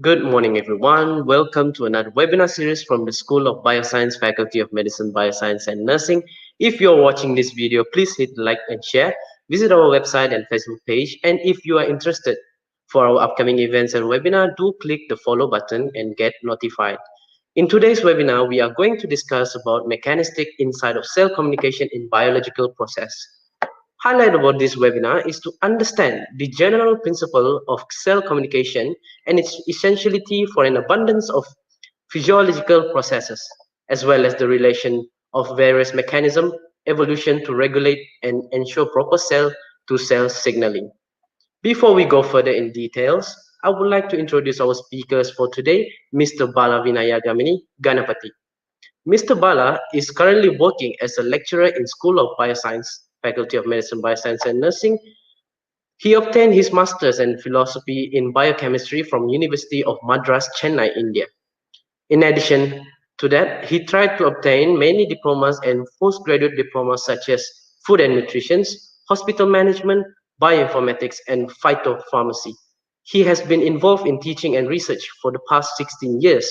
Good morning, everyone. Welcome to another webinar series from the School of Bioscience, Faculty of Medicine, Bioscience, and Nursing. If you're watching this video, please hit like and share. Visit our website and Facebook page. And if you are interested for our upcoming events and webinar, do click the follow button and get notified. In today's webinar, we are going to discuss about mechanistic inside of cell communication in biological process. Highlight about this webinar is to understand the general principle of cell communication and its essentiality for an abundance of physiological processes, as well as the relation of various mechanisms, evolution to regulate and ensure proper cell-to-cell signaling. Before we go further in details, I would like to introduce our speakers for today, Mr. Bala Vinayagamini Ganapati. Mr. Bala is currently working as a lecturer in School of Bioscience, Faculty of Medicine, Bioscience and Nursing. He obtained his master's in philosophy in biochemistry from University of Madras, Chennai, India. In addition to that, he tried to obtain many diplomas and postgraduate diplomas such as food and nutrition, hospital management, bioinformatics, and phytopharmacy. He has been involved in teaching and research for the past 16 years.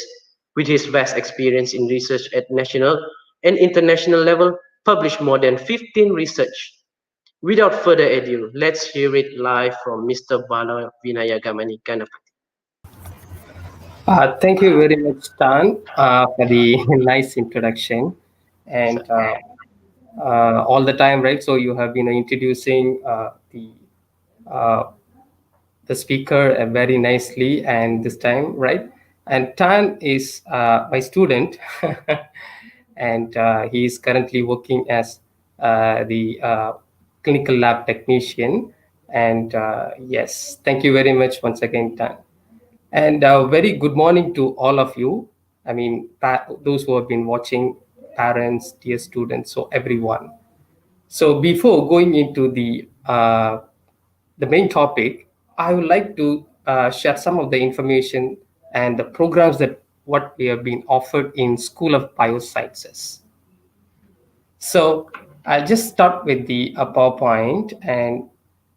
With his vast experience in research at national and international level, published more than 15 research. Without further ado, let's hear it live from Mr. Bala Vinayagamani Ganapati. Thank you very much, Stan, for the nice introduction. And all the time, right? So you have been introducing uh, the speaker very nicely, and this time, right? And Tan is my student, and he is currently working as the clinical lab technician. And yes, thank you very much once again, Tan. And very good morning to all of you. I mean, those who have been watching, parents, dear students, so everyone. So before going into the main topic, I would like to share some of the information and the programs that what we have been offered in School of Biosciences. So I'll just start with the PowerPoint and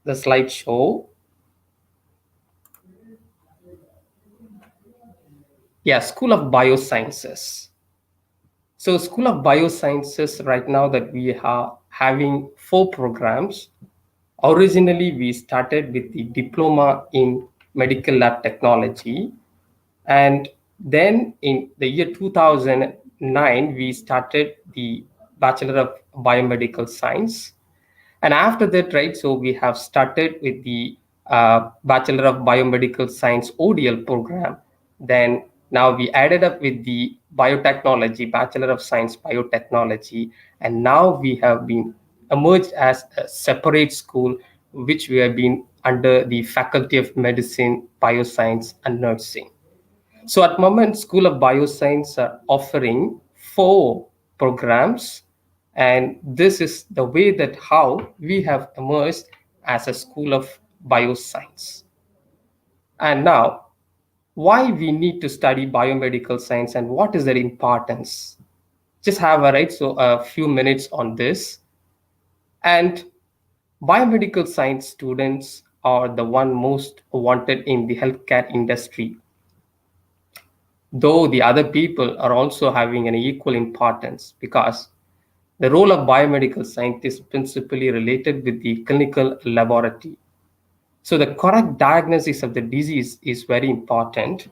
the slideshow. Yeah, School of Biosciences. So School of Biosciences right now that we are having 4 programs. Originally, we started with the diploma in medical lab technology. And then in the year 2009, we started the Bachelor of Biomedical Science. And after that, right, so we have started with the Bachelor of Biomedical Science ODL program. Then now we added up with the biotechnology, Bachelor of Science Biotechnology. And now we have been emerged as a separate school, which we have been under the Faculty of Medicine, Bioscience, and Nursing. So at the moment, School of Bioscience are offering 4 programs, and this is the way that how we have emerged as a School of Bioscience. And now, why we need to study biomedical science and what is their importance? Just have a few minutes on this. And biomedical science students are the one most wanted in the healthcare industry, though the other people are also having an equal importance, because the role of biomedical scientists principally related with the clinical laboratory. So the correct diagnosis of the disease is very important,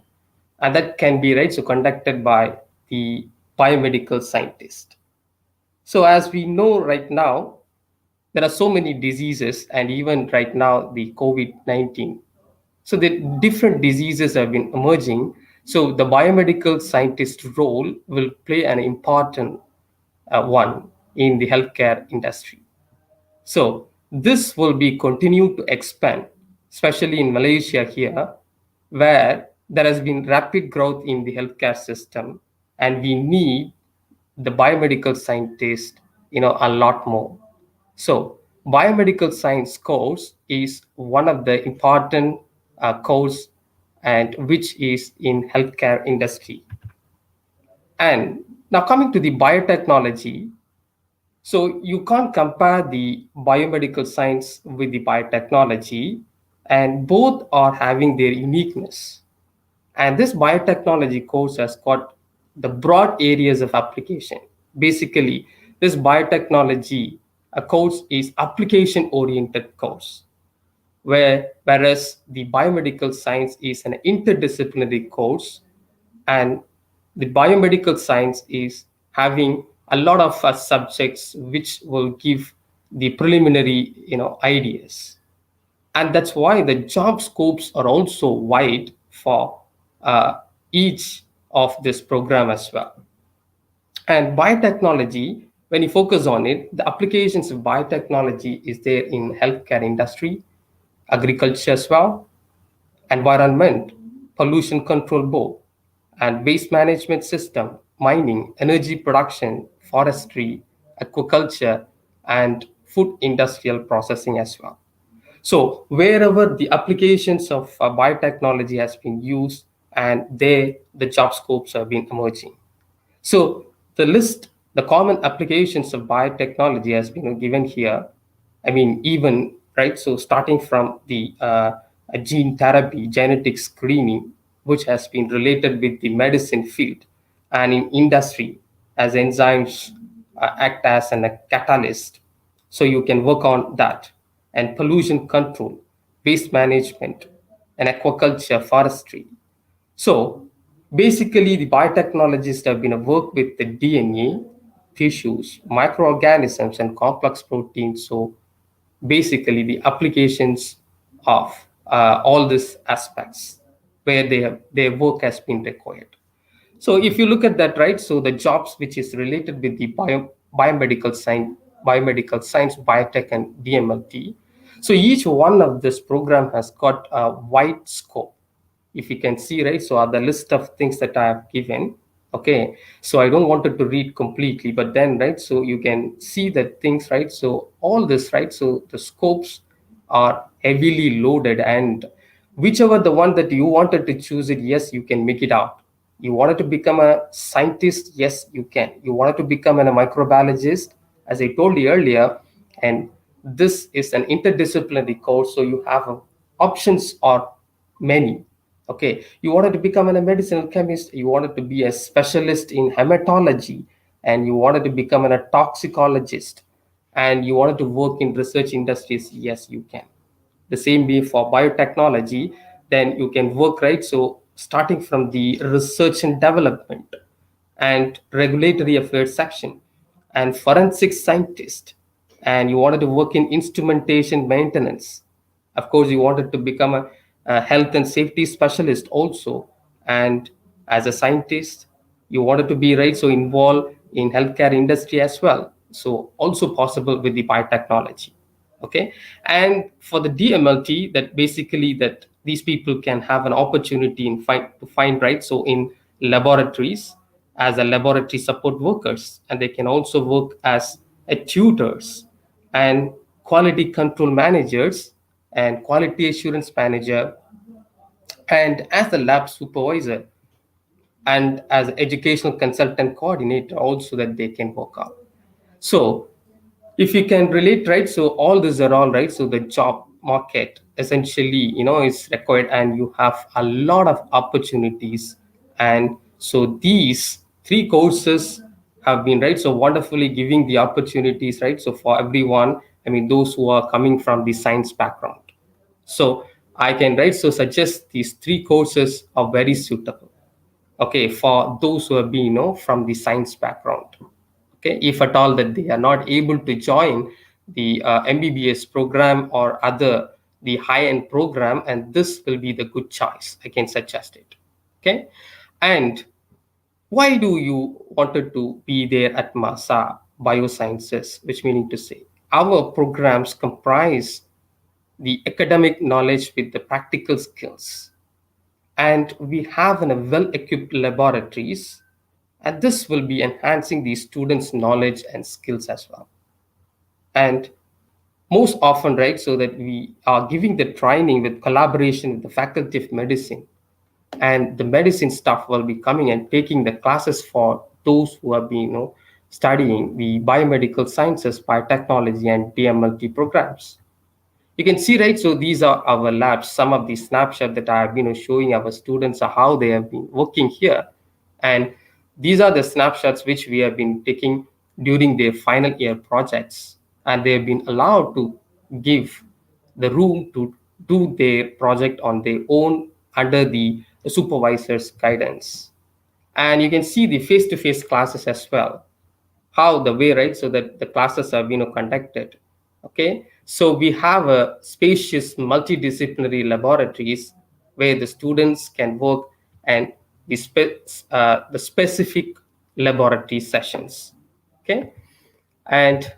and that can be conducted by the biomedical scientist. So as we know right now, there are so many diseases, and even right now the COVID-19. So the different diseases have been emerging. So the biomedical scientist role will play an important one in the healthcare industry. So this will be continued to expand, especially in Malaysia here, where there has been rapid growth in the healthcare system, and we need the biomedical scientist, a lot more. So biomedical science course is one of the important course, and which is in healthcare industry. And now coming to the biotechnology, so you can't compare the biomedical science with the biotechnology, and both are having their uniqueness. And this biotechnology course has got the broad areas of application. Basically, this biotechnology course is application oriented course, whereas the biomedical science is an interdisciplinary course, and the biomedical science is having a lot of subjects which will give the preliminary ideas. And that's why the job scopes are also wide for uh, each of this program as well. And biotechnology, when you focus on it, the applications of biotechnology is there in healthcare industry, agriculture as well, environment, pollution control board, and waste management system, mining, energy production, forestry, aquaculture, and food industrial processing as well. So wherever the applications of biotechnology has been used, and there the job scopes have been emerging. So the common applications of biotechnology has been given here. I mean, even right. So starting from the gene therapy, genetic screening, which has been related with the medicine field, and in industry, as enzymes act as a catalyst. So you can work on that, and pollution control, waste management, and aquaculture, forestry. So basically, the biotechnologists have been work with the DNA, tissues, microorganisms, and complex proteins. So basically, the applications of all these aspects where their work has been required. So if you look at that, right, so the jobs which is related with the biomedical science, biotech, and DMLT. So each one of this program has got a wide scope. If you can see, right, so are the list of things that I have given. Okay, so I don't want it to read completely, but then, right, so you can see that things, right, so all this, right, so the scopes are heavily loaded, and whichever the one that you wanted to choose it, yes, you can make it out. You wanted to become a scientist, yes, you can. You wanted to become a microbiologist, as I told you earlier, and this is an interdisciplinary course, so you have options are many. Okay, you wanted to become a medicinal chemist, you wanted to be a specialist in hematology, and you wanted to become a toxicologist, and you wanted to work in research industries, yes, you can. The same way for biotechnology, then you can work, right, so starting from the research and development and regulatory affairs section and forensic scientist, and you wanted to work in instrumentation maintenance. Of course, you wanted to become a health and safety specialist also, and as a scientist, you wanted to be, right, so involved in healthcare industry as well, so also possible with the biotechnology. Okay, and for the DMLT, that basically that these people can have an opportunity to find, right, so in laboratories as a laboratory support workers, and they can also work as a tutors and quality control managers and quality assurance manager, and as a lab supervisor, and as educational consultant coordinator also, that they can work on. So if you can relate, right, so all these are all, right, so the job market essentially is required, and you have a lot of opportunities. And so these three courses have been, right, so wonderfully giving the opportunities, right, so for everyone, I mean those who are coming from the science background. So I can, right, so suggest these three courses are very suitable, okay, for those who have been from the science background. Okay, if at all that they are not able to join the MBBS program or other the high end program, and this will be the good choice, I can suggest it. Okay, and why do you wanted to be there at Masa Biosciences, which meaning to say our programs comprise the academic knowledge with the practical skills, and we have well equipped laboratories, and this will be enhancing the students knowledge and skills as well. And most often, right, so that we are giving the training with collaboration with the faculty of medicine, and the medicine staff will be coming and taking the classes for those who have been studying the biomedical sciences, biotechnology, and DMLT programs. You can see, right? So these are our labs, some of the snapshots that I have been showing our students how they have been working here. And these are the snapshots which we have been taking during their final year projects. And they have been allowed to give the room to do their project on their own under the supervisor's guidance. And you can see the face-to-face classes as well, how the way, right, so that the classes are conducted. Okay, so we have a spacious multidisciplinary laboratories where the students can work, and the specific laboratory sessions. Okay, and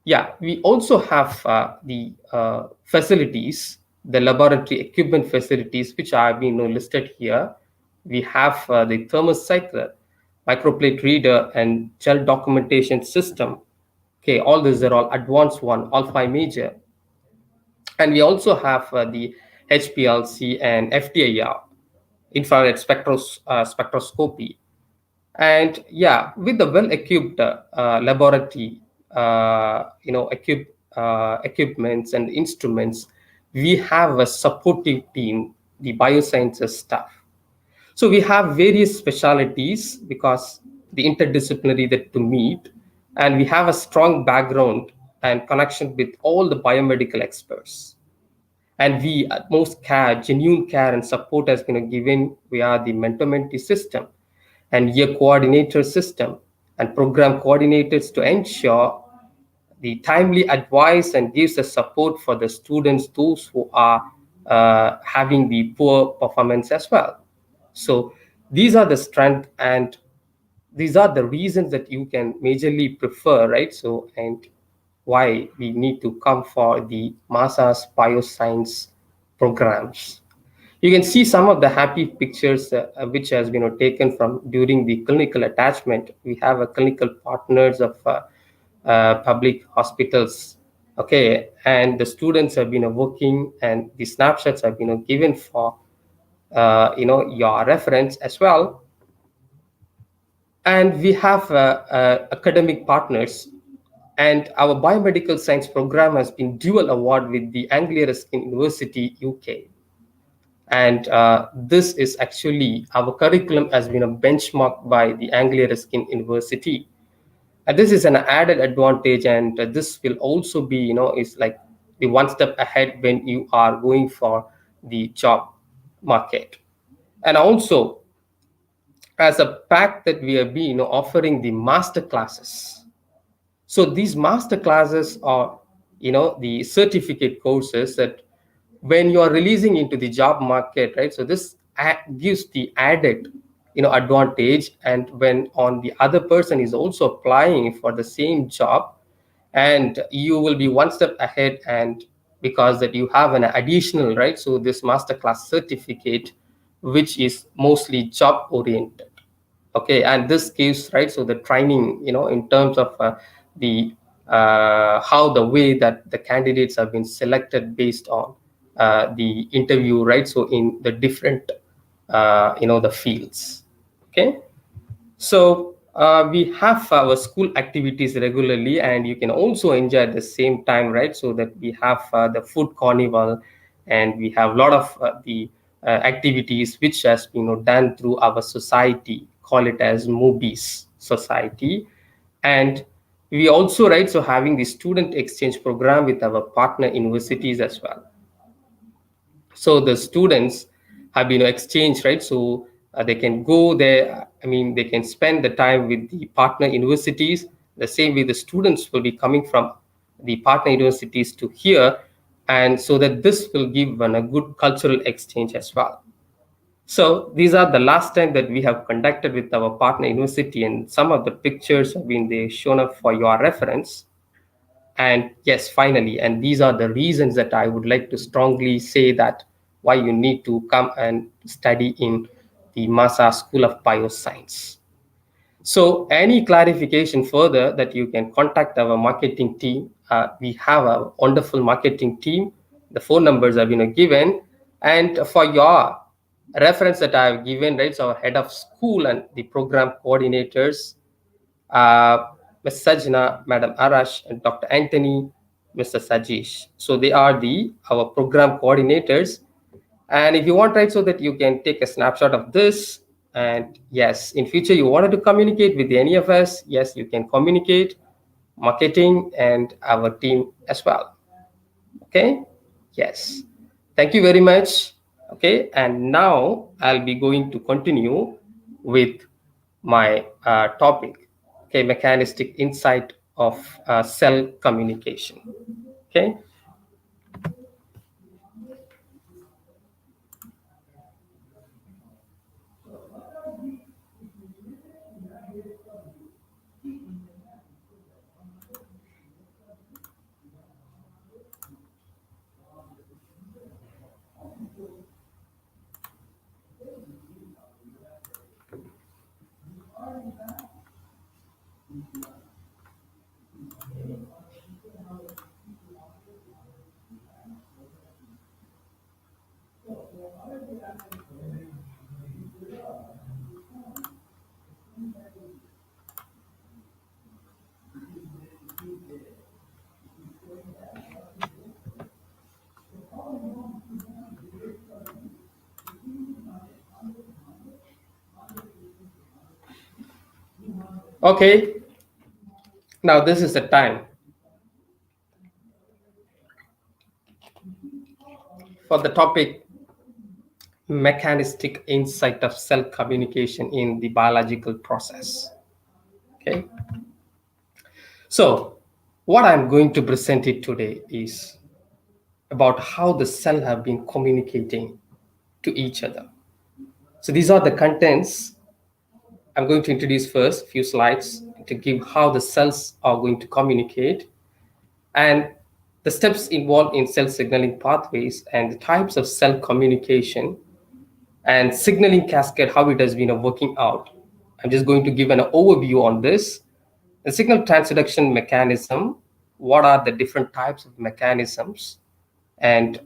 yeah, we also have the facilities, the laboratory equipment facilities, which are being listed here. We have the thermocycler, microplate reader, and gel documentation system. Okay, all these are all advanced one, all five major. And we also have the HPLC and FTIR, infrared spectroscopy. And yeah, with the well-equipped laboratory, equipments and instruments, we have a supportive team, the biosciences staff. So we have various specialities because the interdisciplinary that to meet, and we have a strong background and connection with all the biomedical experts. And we utmost care, genuine care and support has been given via the mentor-mentee system and year coordinator system and program coordinators to ensure the timely advice and gives the support for the students, those who are having the poor performance as well. So these are the strength, and these are the reasons that you can majorly prefer, right? So, and why we need to come for the master's bioscience programs. You can see some of the happy pictures which has been taken from during the clinical attachment. We have a clinical partners of public hospitals. Okay, and the students have been working, and the snapshots have been given for your reference as well. And we have academic partners, and our biomedical science program has been dual award with the Anglia Ruskin University UK. And this is actually our curriculum has been a benchmark by the Anglia Ruskin University. And this is an added advantage, and this will also be is like the one step ahead when you are going for the job market. And also, as a pack that we have been offering the master classes. So these master classes are the certificate courses that when you are releasing into the job market, right? So this gives the added advantage, and when on the other person is also applying for the same job, and you will be one step ahead, and because that you have an additional, right? So this masterclass certificate, which is mostly job oriented. Okay, and this gives, right, so the training in terms of the how the way that the candidates have been selected based on the interview, right? So in the different the fields. Okay, so we have our school activities regularly, and you can also enjoy at the same time, right? So that we have the food carnival, and we have a lot of the activities which has been done through our society, call it as movies society. And we also, right, so having the student exchange program with our partner universities as well. So the students have been exchanged, right? So they can go there, I mean, they can spend the time with the partner universities. The same way the students will be coming from the partner universities to here, and so that this will give a good cultural exchange as well. So these are the last time that we have conducted with our partner university, and some of the pictures have been they shown up for your reference. And yes, finally, and these are the reasons that I would like to strongly say that why you need to come and study in the Masa School of Bioscience. So any clarification further, that you can contact our marketing team. We have a wonderful marketing team. The phone numbers have been given. And for your reference that I have given, right, so our head of school and the program coordinators, Ms. Sajna, Madam Arash, and Dr. Anthony, Mr. Sajesh. So they are the our program coordinators. And if you want, right, so that you can take a snapshot of this. And yes, in future you wanted to communicate with any of us, yes, you can communicate, marketing and our team as well. Okay. Yes. Thank you very much. Okay. And now I'll be going to continue with my topic. Okay. Mechanistic insight of cell communication. Okay. Okay. Now this is the time for the topic mechanistic insight of cell communication in the biological process. Okay. So what I'm going to present it today is about how the cell have been communicating to each other. So these are the contents. I'm going to introduce first few slides to give how the cells are going to communicate and the steps involved in cell signaling pathways and the types of cell communication and signaling cascade, how it has been working out. I'm just going to give an overview on this. The signal transduction mechanism, what are the different types of mechanisms, and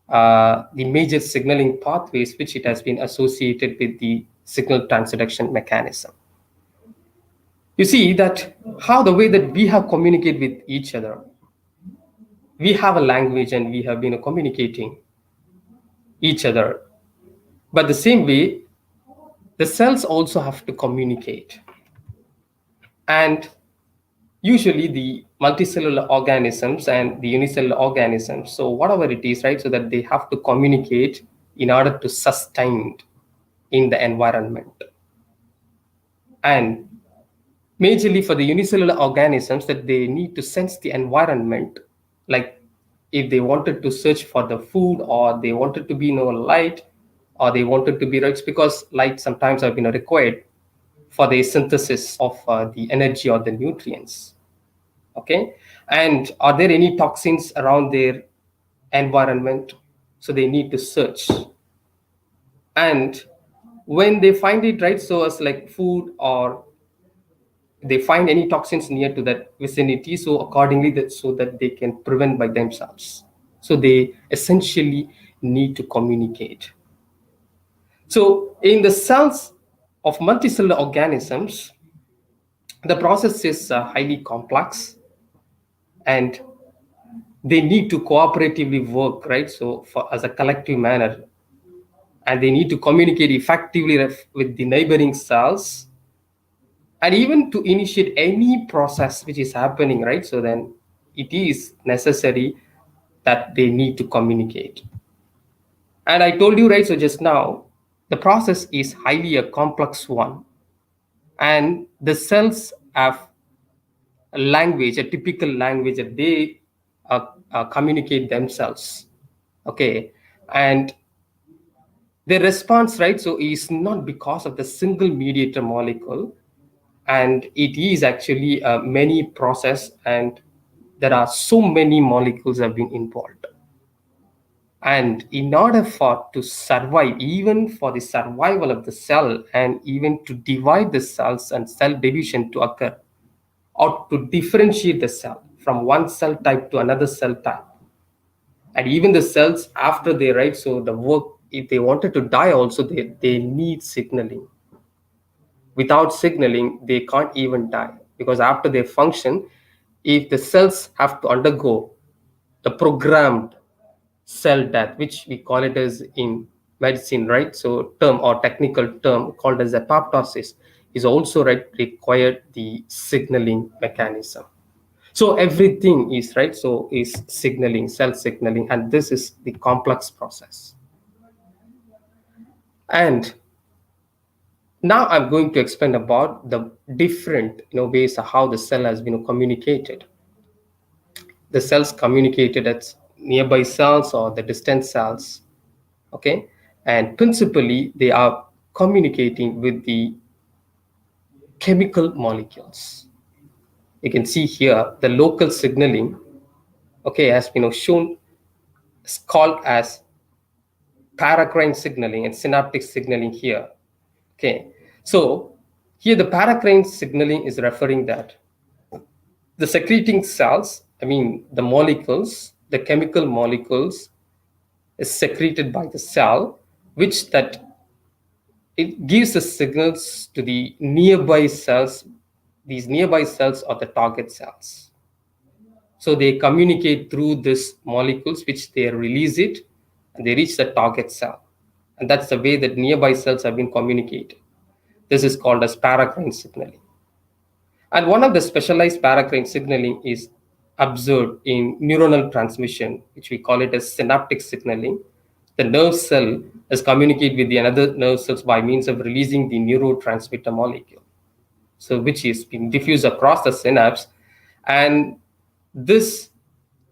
the major signaling pathways which it has been associated with the signal transduction mechanism. You see that how the way that we have communicated with each other, we have a language and we have been communicating each other. But the same way, the cells also have to communicate. And usually the multicellular organisms and the unicellular organisms, so whatever it is, right, so that they have to communicate in order to sustain in the environment. And majorly for the unicellular organisms, that they need to sense the environment, like if they wanted to search for the food or they wanted to be light or they wanted to be rich, because light sometimes have been required for the synthesis of the energy or the nutrients. Okay. And are there any toxins around their environment? So they need to search. And when they find it, right, so as like food or they find any toxins near to that vicinity, so accordingly that so that they can prevent by themselves, so they essentially need to communicate. So in the cells of multicellular organisms, the process is highly complex and they need to cooperatively work, right, so for as a collective manner, and they need to communicate effectively with the neighboring cells and even to initiate any process which is happening, right, so then it is necessary that they need to communicate. And I told you, right, so just now the process is highly a complex one, and the cells have a language, a typical language that they communicate themselves. Okay. And their response, right, so is not because of the single mediator molecule, and it is actually a many process, and there are so many molecules have been involved. And in order for to survive, even for the survival of the cell and even to divide the cells and cell division to occur or to differentiate the cell from one cell type to another cell type, and even the cells after they, right, so the work, if they wanted to die also, they need signaling. Without signaling they can't even die, because after they function, if the cells have to undergo the programmed cell death, which we call it as in medicine, right? So term or technical term called as apoptosis is also right required the signaling mechanism. So everything is right, so is signaling, cell signaling, and this is the complex process. And now I'm going to explain about the different ways of how the cell has been communicated. The cells communicated at nearby cells or the distant cells, okay, and principally they are communicating with the chemical molecules. You can see here the local signaling, okay, has been shown, is called as paracrine signaling and synaptic signaling here. Okay, so here the paracrine signaling is referring that the secreting cells, I mean the molecules, the chemical molecules is secreted by the cell, which that it gives the signals to the nearby cells. These nearby cells are the target cells. So they communicate through these molecules, which they release it, and they reach the target cell. And that's the way that nearby cells have been communicated. This is called as paracrine signaling. And one of the specialized paracrine signaling is observed in neuronal transmission, which we call it as synaptic signaling. The nerve cell is communicate with the another nerve cells by means of releasing the neurotransmitter molecule, so which is being diffused across the synapse. And this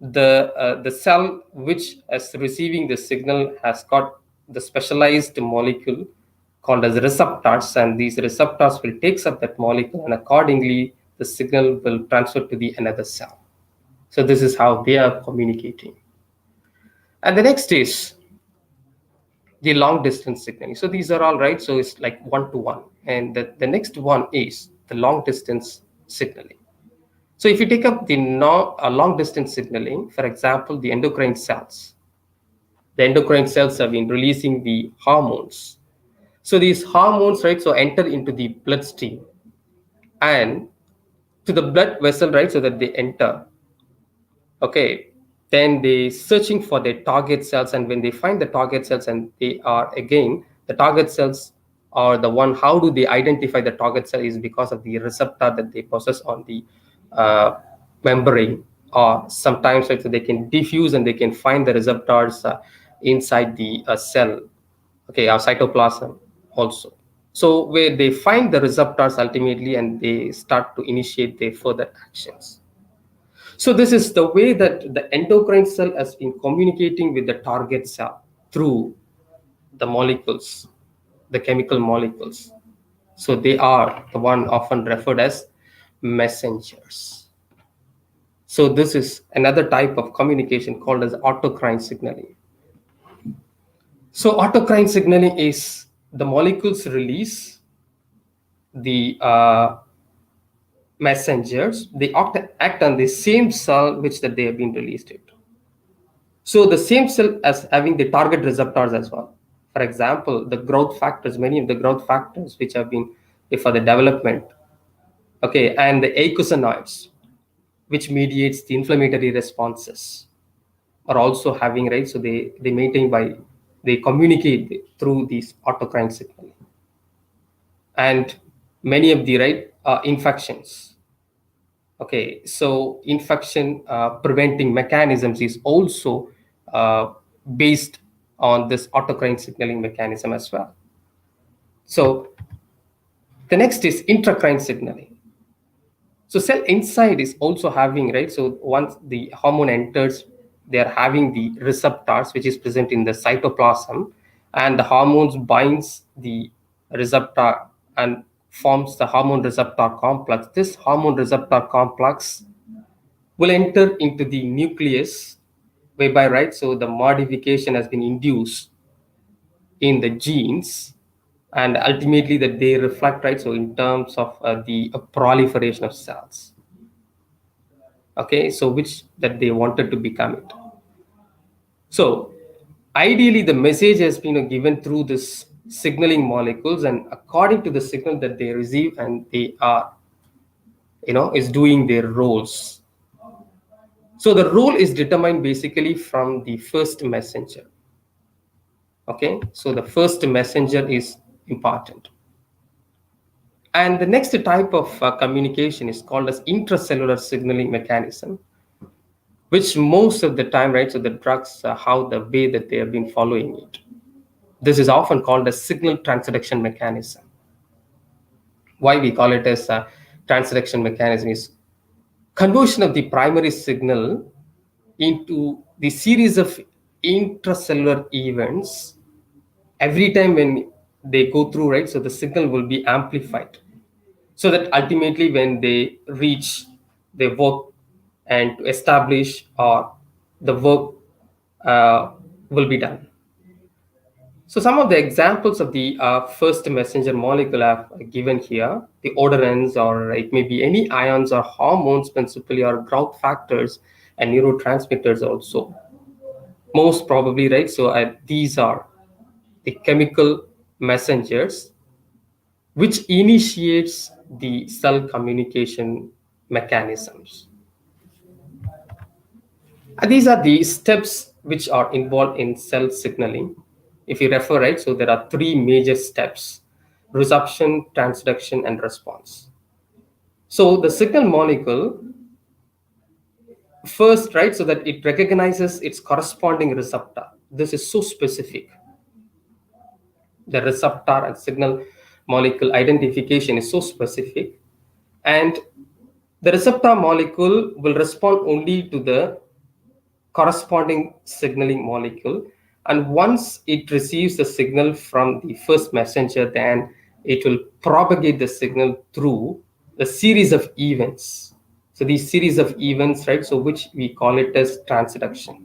the cell which is receiving the signal has got the specialized molecule called as receptors, and these receptors will take up that molecule, and accordingly the signal will transfer to the another cell. So this is how they are communicating. And the next is the long distance signaling. So these are all right, so it's like one to one. And the next one is the long distance signaling. So if you take up the long distance signaling, for example, the endocrine cells have been releasing the hormones. So these hormones, right, so enter into the bloodstream and to the blood vessel, right, so that they enter. Okay, then they searching for their target cells, and when they find the target cells, and they are again the target cells are the one. How do they identify the target cell? Is because of the receptor that they possess on the uh, membrane, or sometimes right, so they can diffuse and they can find the receptors inside the cell, okay, our cytoplasm also. So where they find the receptors ultimately, and they start to initiate their further actions. So this is the way that the endocrine cell has been communicating with the target cell through the molecules, the chemical molecules. So they are the one often referred as messengers. So this is another type of communication called as autocrine signaling. So autocrine signaling is the molecules release the messengers. They act on the same cell which that they have been released it. So the same cell as having the target receptors as well. For example, the growth factors, many of the growth factors which have been for the development, okay, and the eicosanoids, which mediates the inflammatory responses, are also having right. So they maintain by they communicate through these autocrine signaling, and many of the right infections. Okay, so infection preventing mechanisms is also uh, based on this autocrine signaling mechanism as well. So the next is intracrine signaling. So cell inside is also having right. So once the hormone enters, they are having the receptors which is present in the cytoplasm, and the hormones binds the receptor and forms the hormone receptor complex. This hormone receptor complex will enter into the nucleus, whereby right, so the modification has been induced in the genes, and ultimately that they reflect right, so in terms of the proliferation of cells, okay, so which that they wanted to become it. So ideally the message has been given through this signaling molecules, and according to the signal that they receive, and they are is doing their roles. So the role is determined basically from the first messenger. Okay, so the first messenger is important. And the next type of communication is called as intracellular signaling mechanism, which most of the time, right, so the drugs, how the way that they have been following it. This is often called a signal transduction mechanism. Why we call it as a transduction mechanism is conversion of the primary signal into the series of intracellular events every time when they go through, right, so the signal will be amplified, so that ultimately when they reach their work and to establish or the work will be done. So some of the examples of the first messenger molecule I've given here, the odorants, or it may be any ions or hormones principally, or growth factors and neurotransmitters also. Most probably, right? So these are the chemical messengers which initiates the cell communication mechanisms. And these are the steps which are involved in cell signaling. If you refer, right, so there are three major steps: reception, transduction, and response. So the signal molecule first, right, so that it recognizes its corresponding receptor. This is so specific. The receptor and signal molecule identification is so specific, and the receptor molecule will respond only to the corresponding signaling molecule, and once it receives the signal from the first messenger, then it will propagate the signal through a series of events. So these series of events, right, so which we call it as transduction.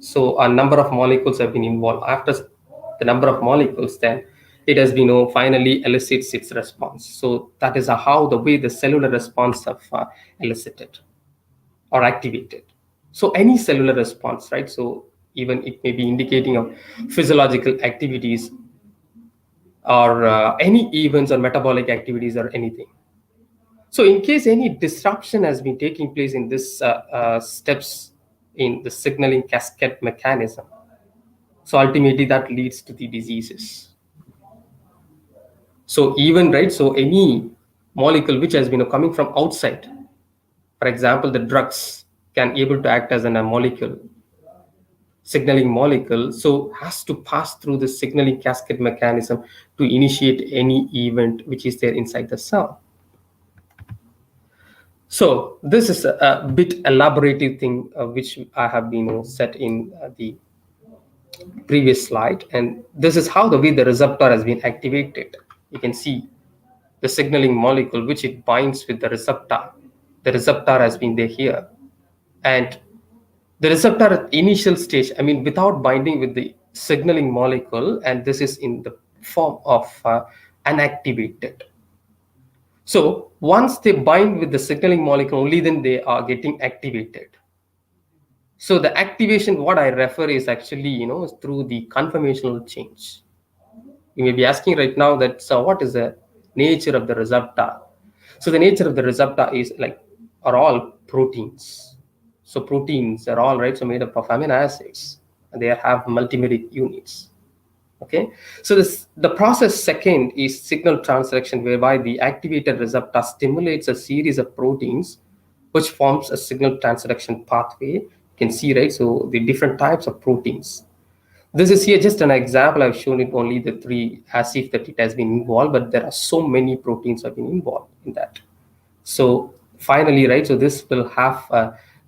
So a number of molecules have been involved. After the number of molecules, then it has been, finally elicits its response. So that is how the way the cellular response have elicited or activated. So any cellular response, right? So even it may be indicating of physiological activities, or any events or metabolic activities or anything. So in case any disruption has been taking place in this steps in the signaling cascade mechanism, so ultimately that leads to the diseases. So even, right, so any molecule which has been coming from outside, for example, the drugs can able to act as a molecule, signaling molecule, so has to pass through the signaling cascade mechanism to initiate any event which is there inside the cell. So this is a bit elaborative thing which I have been set in the previous slide, and this is how the way the receptor has been activated. You can see the signaling molecule which it binds with the receptor. The receptor has been there here, and the receptor at initial stage, I mean, without binding with the signaling molecule, and this is in the form of unactivated. So once they bind with the signaling molecule, only then they are getting activated. So the activation, what I refer is actually, through the conformational change. You may be asking right now that, so what is the nature of the receptor? So the nature of the receptor is are all proteins. So proteins are all, right, so made up of amino acids, and they have multimeric units. Okay, so the process second is signal transduction, whereby the activated receptor stimulates a series of proteins which forms a signal transduction pathway. You can see, right, so the different types of proteins. This is here just an example. I've shown it only the three as if that it has been involved, but there are so many proteins have been involved in that. So finally, right, so this will have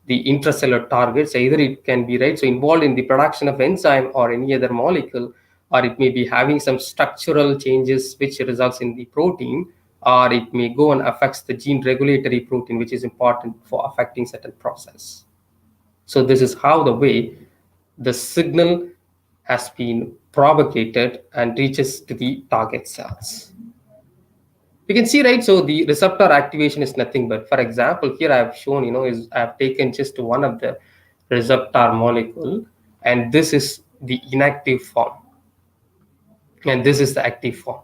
the intracellular targets. Either it can be, right, so involved in the production of enzyme or any other molecule, or it may be having some structural changes which results in the protein, or it may go and affects the gene regulatory protein, which is important for affecting certain process. So this is how the way the signal has been propagated and reaches to the target cells. You can see, right, so the receptor activation is nothing but, for example, here I have shown, is I have taken just one of the receptor molecule, and this is the inactive form, and this is the active form.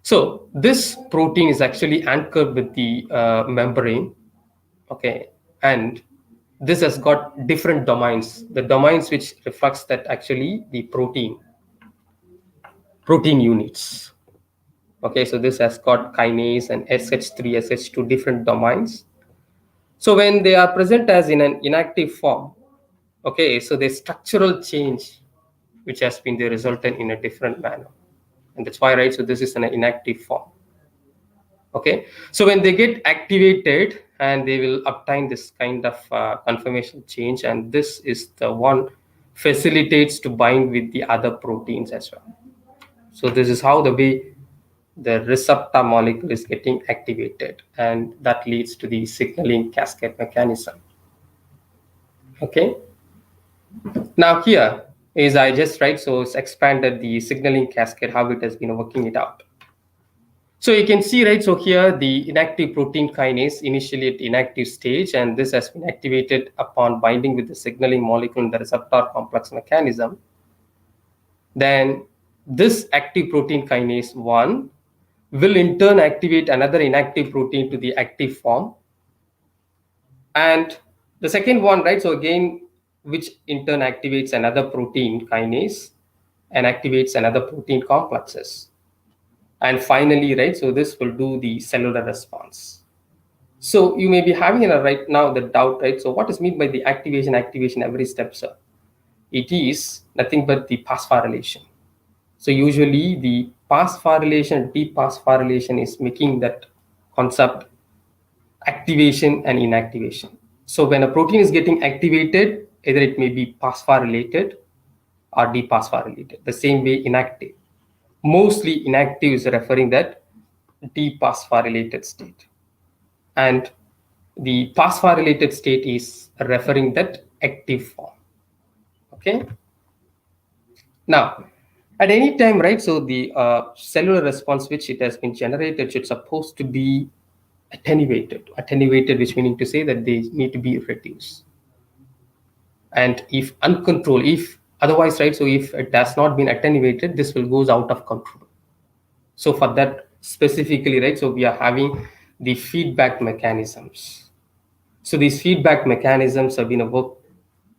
So this protein is actually anchored with the membrane, okay, and this has got different domains. The domains which reflects that actually the protein units. Okay, so this has got kinase and SH3, SH2 different domains. So when they are present as in an inactive form, okay, so the structural change which has been the resultant in a different manner, and that's why, right, so this is an inactive form. Okay, so when they get activated and they will obtain this kind of conformational change, and this is the one facilitates to bind with the other proteins as well. So this is how the way the receptor molecule is getting activated, and that leads to the signaling cascade mechanism. Okay, now here is I just right, so it's expanded the signaling cascade, how it has been working it out. So you can see, right, so here the inactive protein kinase initially at inactive stage, and this has been activated upon binding with the signaling molecule in the receptor complex mechanism. Then this active protein kinase 1 will in turn activate another inactive protein to the active form. And the second one, right, so again, which in turn activates another protein kinase and activates another protein complexes. And finally, right, so this will do the cellular response. So you may be having right now the doubt, right? So what is meant by the activation every step, sir? It is nothing but the phosphorylation. So usually the phosphorylation, dephosphorylation is making that concept activation and inactivation. So when a protein is getting activated, either it may be phosphorylated or dephosphorylated. The same way inactive. Mostly inactive is referring that dephosphorylated state. And the phosphorylated state is referring that active form. Okay. Now, at any time, right, so the cellular response which it has been generated should supposed to be attenuated, which meaning to say that they need to be reduced. And if uncontrolled, if otherwise, right, so if it has not been attenuated, this will goes out of control. So for that specifically, right, so we are having the feedback mechanisms. So these feedback mechanisms have been worked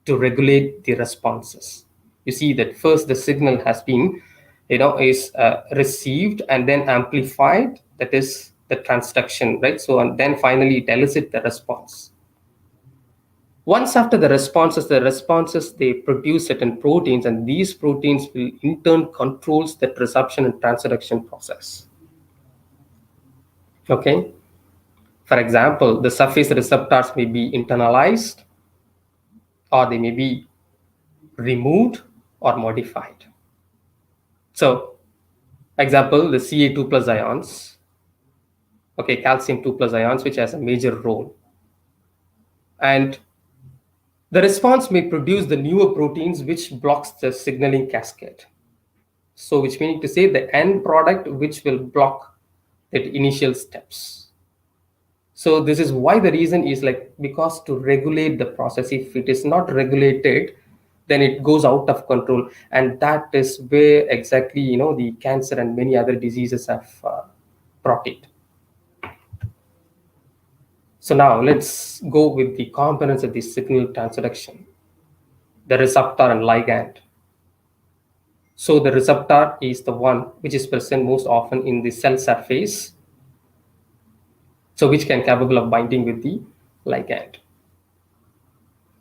to regulate the responses. You see that first the signal has been, is received and then amplified. That is the transduction, right? So and then finally it elicits the response. Once after the responses they produce certain proteins, and these proteins will in turn controls the reception and transduction process. Okay. For example, the surface receptors may be internalized, or they may be removed or modified. So, example, the Ca2 plus ions, okay, calcium 2 plus ions, which has a major role. And the response may produce the newer proteins which blocks the signaling cascade. So, which meaning to say the end product which will block that initial steps. So this is why the reason is like, because to regulate the process, if it is not regulated, then it goes out of control, and that is where exactly the cancer and many other diseases have brought it. So now let's go with the components of the signal transduction, the receptor and ligand. So the receptor is the one which is present most often in the cell surface, so which can capable of binding with the ligand.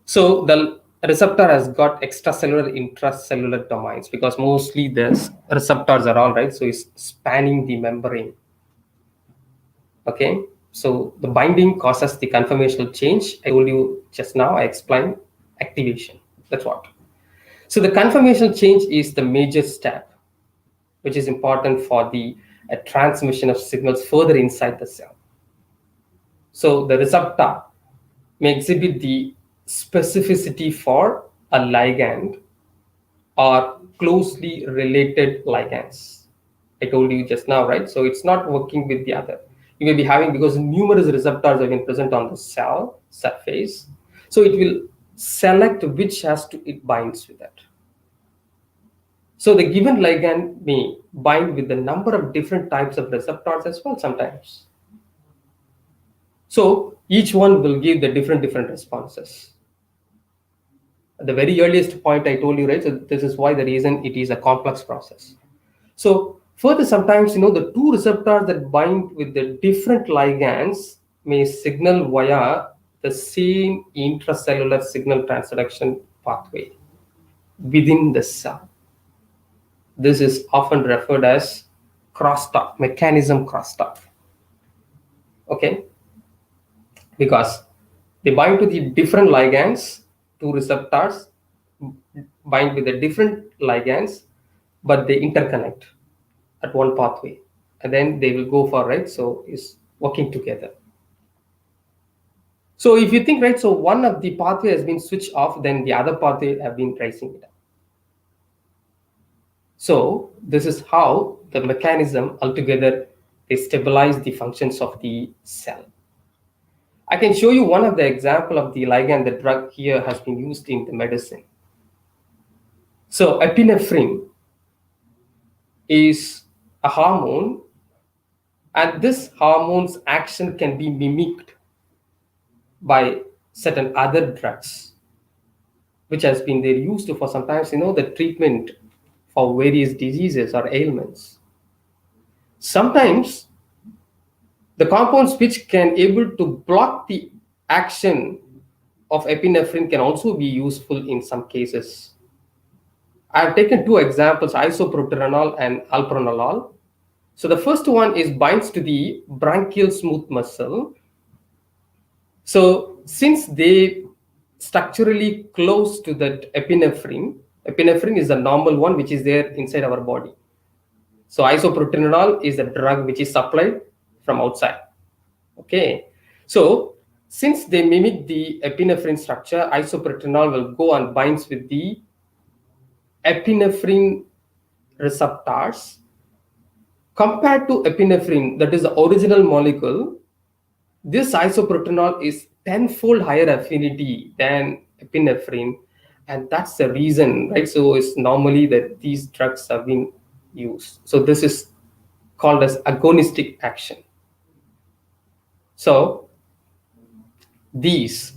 So the receptor has got extracellular, intracellular domains, because mostly the receptors are all right. So it's spanning the membrane. Okay. So the binding causes the conformational change. I told you just now, I explained activation. That's what. So the conformational change is the major step, which is important for the transmission of signals further inside the cell. So the receptor may exhibit the specificity for a ligand or closely related ligands. I told you just now, right? So it's not working with the other. You may be having, because numerous receptors have been present on the cell surface, so it will select which has to it binds with that. So the given ligand may bind with the number of different types of receptors as well sometimes. So each one will give the different responses. At the very earliest point I told you, right? So this is why the reason it is a complex process. So further, sometimes the two receptors that bind with the different ligands may signal via the same intracellular signal transduction pathway within the cell. This is often referred as crosstalk, mechanism crosstalk. Okay, because they bind to the different ligands, two receptors bind with the different ligands, but they interconnect at one pathway, and then they will go for, right, so is working together. So if you think, right, so one of the pathway has been switched off, then the other pathway have been raising it up. So this is how the mechanism altogether, they stabilize the functions of the cell. I can show you one of the example of the ligand. The drug here has been used in the medicine. So epinephrine is a hormone, and this hormone's action can be mimicked by certain other drugs, which has been there used for sometimes the treatment for various diseases or ailments. Sometimes the compounds which can able to block the action of epinephrine can also be useful in some cases. I have taken two examples, isoproterenol and alpranolol. So the first one is binds to the branchial smooth muscle. So since they structurally close to that epinephrine is the normal one which is there inside our body. So isoproterenol is a drug which is supplied from outside. Okay, so since they mimic the epinephrine structure, isoproterenol will go and binds with the epinephrine receptors. Compared to epinephrine, that is the original molecule, this isoproterenol is tenfold higher affinity than epinephrine, and that's the reason, right? So it's normally that these drugs have been used. So this is called as agonistic action. So these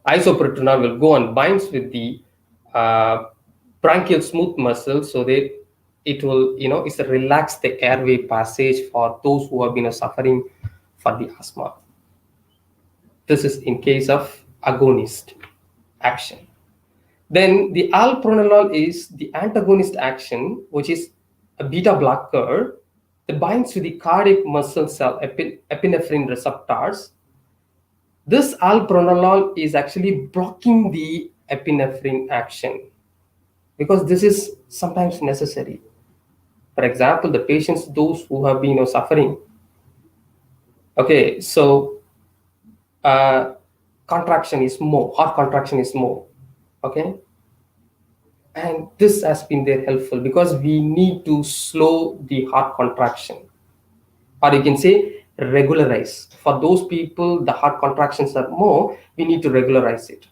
isoproterenol will go and binds with the uh, branchial smooth muscle, so that it will it's a relax the airway passage for those who have been suffering for the asthma. This is in case of agonist action. Then the alpranolol is the antagonist action, which is a beta blocker that binds to the cardiac muscle cell epinephrine receptors. This alpranolol is actually blocking the epinephrine action because this is sometimes necessary. For example, the patients, those who have been suffering, okay, so uh, contraction is more, heart contraction is more, okay, and this has been there helpful because we need to slow the heart contraction, or you can say regularize. For those people the heart contractions are more, we need to regularize it.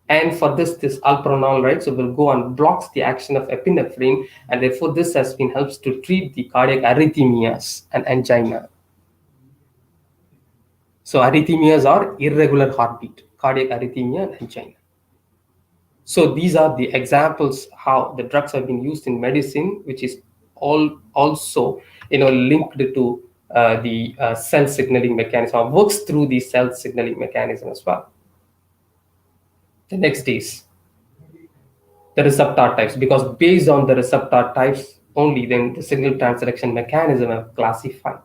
And for this alpranolol, right, so will go and blocks the action of epinephrine, and therefore this has been helps to treat the cardiac arrhythmias and angina. So arrhythmias are irregular heartbeat, cardiac arrhythmia and angina. So these are the examples how the drugs have been used in medicine, which is all also linked to the cell signaling mechanism, or works through the cell signaling mechanism as well. The next is the receptor types, because based on the receptor types only, then the signal transduction mechanism are classified.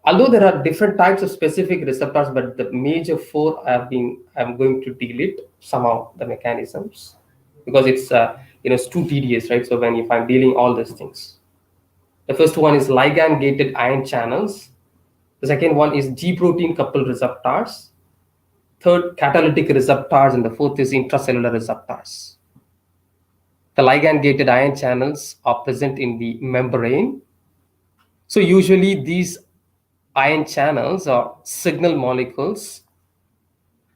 Although there are different types of specific receptors, but the major four I'm going to deal it somehow the mechanisms, because it's too tedious, right? So if I'm dealing all these things, the first one is ligand gated ion channels. The second one is G protein coupled receptors. Third, catalytic receptors, and the fourth is intracellular receptors. The ligand gated ion channels are present in the membrane. So usually these ion channels or signal molecules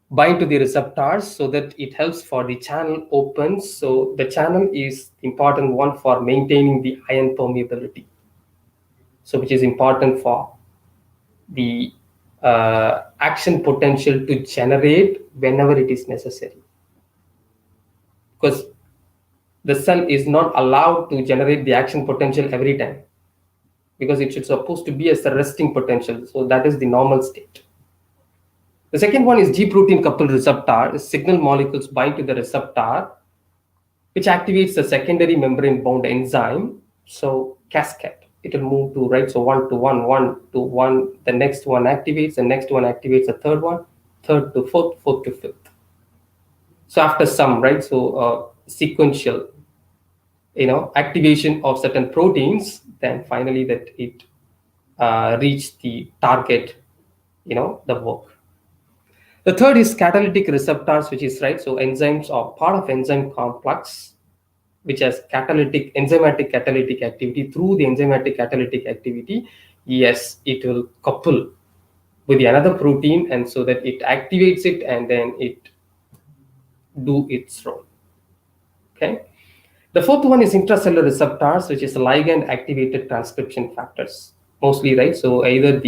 bind to the receptors so that it helps for the channel opens. So the channel is important one for maintaining the ion permeability. So which is important for the action potential to generate whenever it is necessary, because the cell is not allowed to generate the action potential every time, because it should supposed to be as a resting potential. So that is the normal state. The second one is G protein coupled receptor. Signal molecules bind to the receptor, which activates the secondary membrane bound enzyme. So cascade, it will move to right. So one to one, one to one. The next one activates. The next one activates the third one, third to fourth, fourth to fifth. So after some right, so sequential, activation of certain proteins, then finally that it reach the target, the work. The third is catalytic receptors, which is right. So enzymes are part of enzyme complex, which has enzymatic catalytic activity. Through the enzymatic catalytic activity, yes, it will couple with the another protein, and so that it activates it and then it do its role. Okay. The fourth one is intracellular receptors, which is ligand activated transcription factors, mostly right. So either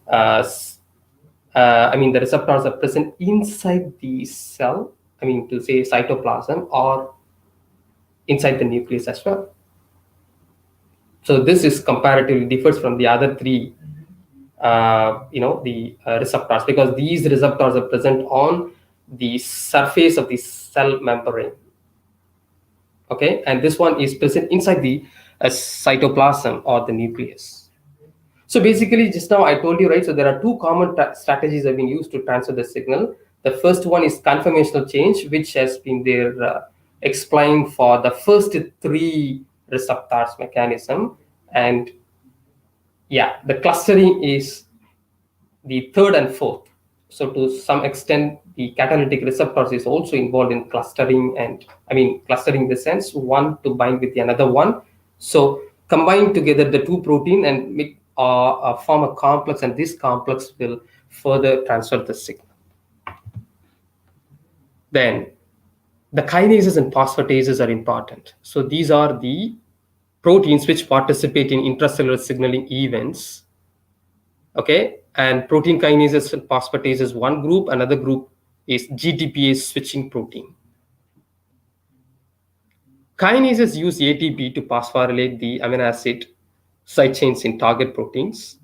uh, the receptors are present inside the cell, to say cytoplasm, or inside the nucleus as well. So this is comparatively differs from the other three, the receptors, because these receptors are present on the surface of the cell membrane. Okay, and this one is present inside the cytoplasm or the nucleus. So basically, just now I told you, right? So there are two common strategies that have been used to transfer the signal. The first one is conformational change, which has been there explained for the first three receptors mechanism, and yeah, the clustering is the third and fourth. So to some extent, the catalytic receptors is also involved in clustering, and clustering in the sense one to bind with the another one. So combine together the two protein and make form a complex, and this complex will further transfer the signal. Then the kinases and phosphatases are important. So these are the proteins which participate in intracellular signaling events. Okay, and protein kinases and phosphatase is one group. Another group is GTPase switching protein. Kinases use ATP to phosphorylate the amino acid side chains in target proteins.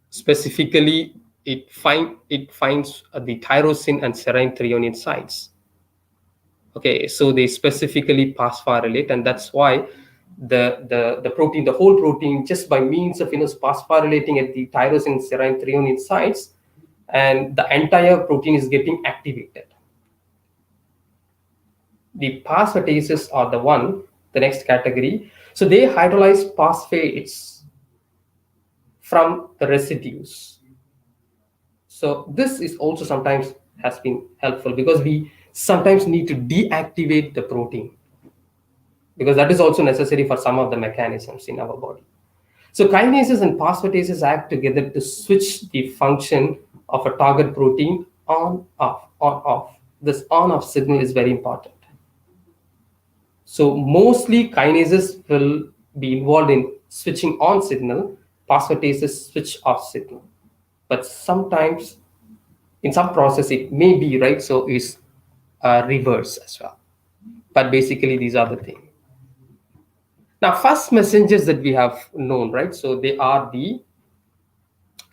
Specifically, it finds the tyrosine and serine threonine sites. Okay, so they specifically phosphorylate, and that's why the protein, the whole protein, just by means of phosphorylating at the tyrosine serine threonine sites, and the entire protein is getting activated. The phosphatases are the next category. So they hydrolyze phosphates from the residues. So this is also sometimes has been helpful, because we sometimes need to deactivate the protein, because that is also necessary for some of the mechanisms in our body. So kinases and phosphatases act together to switch the function of a target protein on off, on off. This on off signal is very important. So mostly kinases will be involved in switching on signal, phosphatases switch off signal. But sometimes in some process it may be right, so is reverse as well. But basically these are the things. Now first messengers that we have known, right? So they are the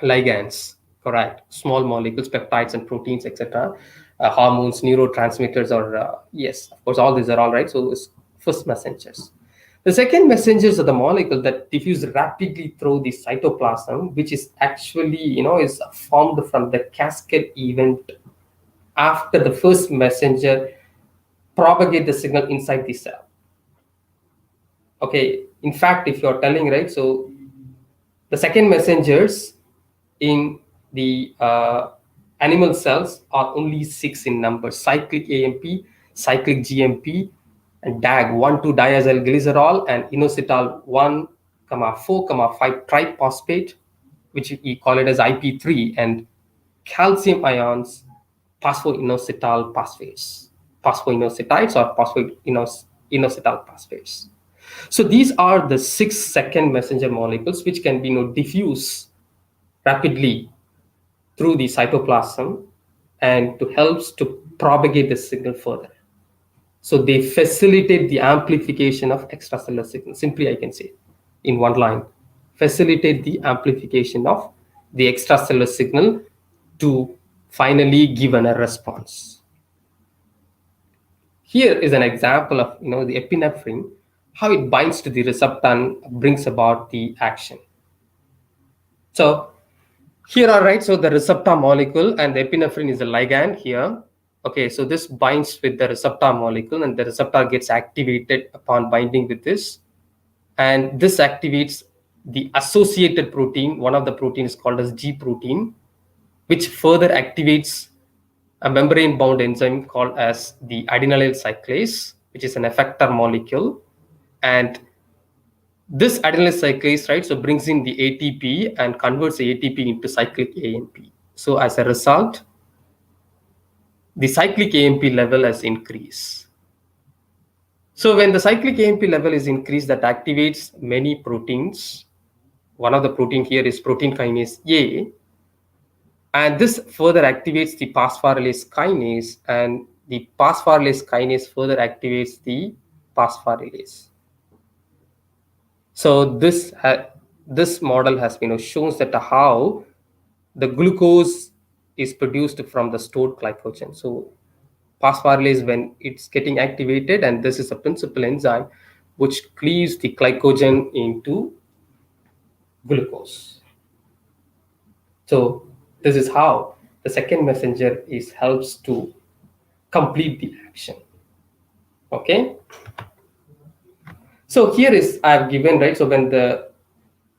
ligands, correct? Small molecules, peptides and proteins, etc. Hormones, neurotransmitters, or yes, of course, all these are all right. So it's first messengers. The second messengers are the molecule that diffuse rapidly through the cytoplasm, which is actually, is formed from the cascade event after the first messenger propagate the signal inside the cell. Okay, in fact, if you're telling, right, so the second messengers in the animal cells are only 6 in number: cyclic AMP, cyclic GMP, and DAG 1,2-diacylglycerol, and inositol 1,4,5 triphosphate, which we call it as IP3, and calcium ions phosphoinositol phosphates, phosphoinositides or phosphoinositol phosphates. So these are the 6 second messenger molecules which can be diffuse rapidly through the cytoplasm and to helps to propagate the signal further. So they facilitate the amplification of extracellular signal. Simply, I can say in one line, facilitate the amplification of the extracellular signal to finally give a response. Here is an example of the epinephrine, how it binds to the receptor and brings about the action. So here are right. So the receptor molecule and the epinephrine is a ligand here. Okay, so this binds with the receptor molecule and the receptor gets activated upon binding with this. And this activates the associated protein. One of the protein is called as G protein, which further activates a membrane-bound enzyme called as the adenylyl cyclase, which is an effector molecule. And this adenylyl cyclase, right, so brings in the ATP and converts the ATP into cyclic AMP. So as a result, the cyclic AMP level has increased. So when the cyclic AMP level is increased, that activates many proteins. One of the protein here is protein kinase A, and this further activates the phosphorylase kinase, and the phosphorylase kinase further activates the phosphorylase. So this model has shows that how the glucose is produced from the stored glycogen. So phosphorylase, when it's getting activated, and this is a principal enzyme which cleaves the glycogen into glucose. So this is how the second messenger helps to complete the action. Okay. So here is I've given, right. So when the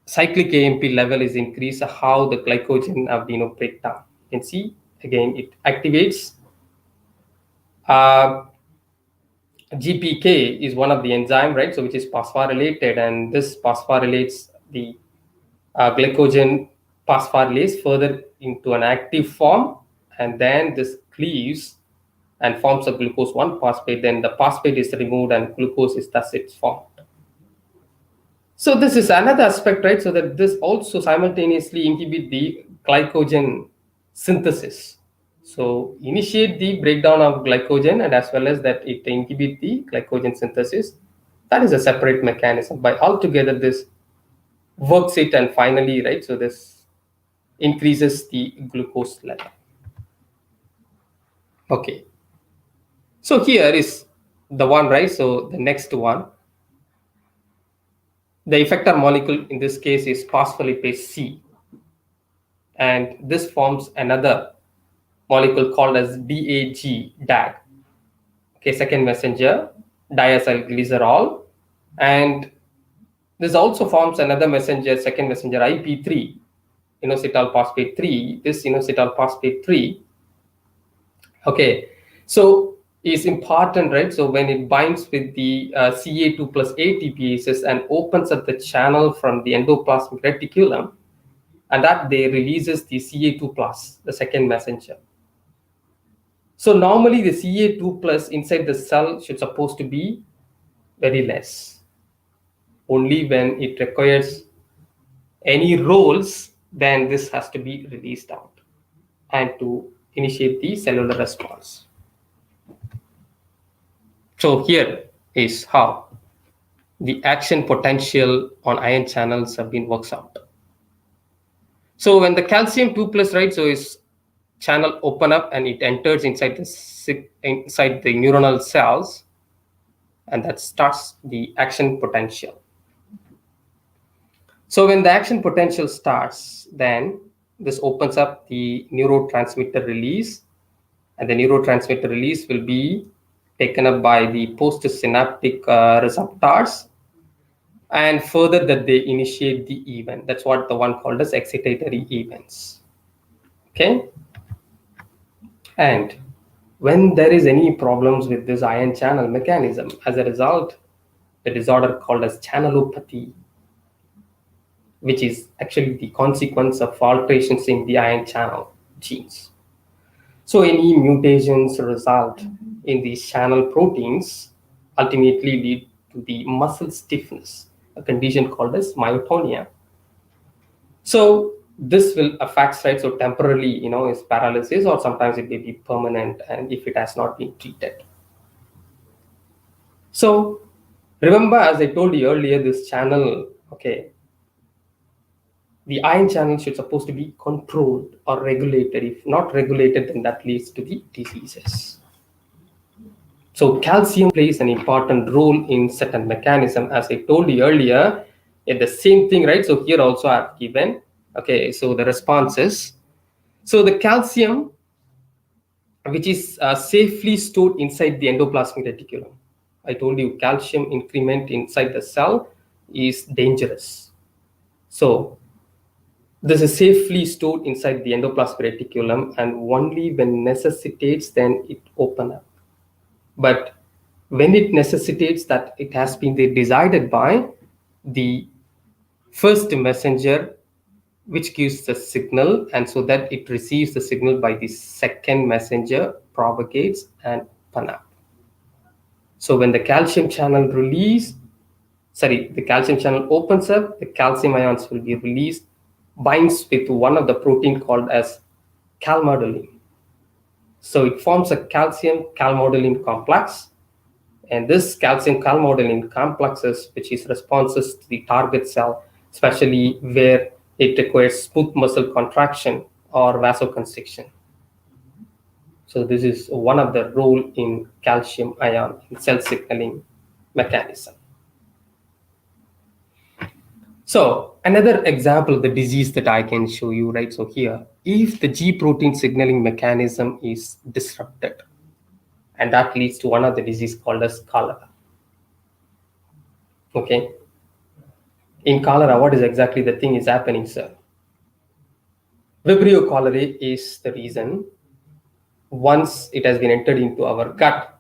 cyclic AMP level is increased, how the glycogen have break down. You can see again it activates. GPK is one of the enzyme, right? So which is phosphorylated, and this phosphorylates the glycogen phosphorylase further into an active form, and then this cleaves and forms a glucose 1-phosphate. Then the phosphate is removed and glucose is thus it's formed. So this is another aspect, right? So that this also simultaneously inhibit the glycogen synthesis. So initiate the breakdown of glycogen, and as well as that it inhibit the glycogen synthesis. That is a separate mechanism. By altogether this works it, and finally, right, so this increases the glucose level. Okay. So here is the one, right? So the next one, the effector molecule in this case is phospholipase C, and this forms another molecule called as DAG. Okay, second messenger diacylglycerol, and this also forms another messenger, second messenger IP3, inositol phosphate 3. This inositol phosphate 3, okay, so is important, right? So when it binds with the Ca2 plus ATPases and opens up the channel from the endoplasmic reticulum, and that they releases the Ca2 plus, the second messenger. So normally the Ca2 plus inside the cell should supposed to be very less. Only when it requires any roles, then this has to be released out and to initiate the cellular response. So here is how the action potential on ion channels have been worked out. So when the calcium 2 plus, right, so is channel open up and it enters inside the neuronal cells, and that starts the action potential. So when the action potential starts, then this opens up the neurotransmitter release, and the neurotransmitter release will be taken up by the postsynaptic receptors, and further that they initiate the event. That's what the one called as excitatory events. Okay. And when there is any problems with this ion channel mechanism, as a result, the disorder called as channelopathy, which is actually the consequence of alterations in the ion channel genes. So any mutations result in these channel proteins ultimately lead to the muscle stiffness, a condition called as myotonia. So this will affect, right? So temporarily, is paralysis, or sometimes it may be permanent, and if it has not been treated. So remember, as I told you earlier, this channel, okay, the ion channel should supposed to be controlled or regulated. If not regulated, then that leads to the diseases. So calcium plays an important role in certain mechanism, as I told you earlier. The same thing, right? So here also I've given, okay, so the responses. So the calcium, which is safely stored inside the endoplasmic reticulum. I told you calcium increment inside the cell is dangerous. So this is safely stored inside the endoplasmic reticulum, and only when necessitates, then it open up. But when it necessitates, that it has been decided by the first messenger, which gives the signal, and so that it receives the signal by the second messenger, propagates and open up. So when the calcium channel the calcium channel opens up, the calcium ions will be released, binds with one of the protein called as calmodulin. So it forms a calcium calmodulin complex, and this calcium calmodulin complexes, which is responses to the target cell, especially where it requires smooth muscle contraction or vasoconstriction. So this is one of the role in calcium ion in cell signaling mechanism. So another example of the disease that I can show you, right? So here, if the G protein signaling mechanism is disrupted, and that leads to one of the disease called as cholera. Okay. In cholera, what is exactly the thing is happening, sir? Vibrio cholerae is the reason. Once it has been entered into our gut,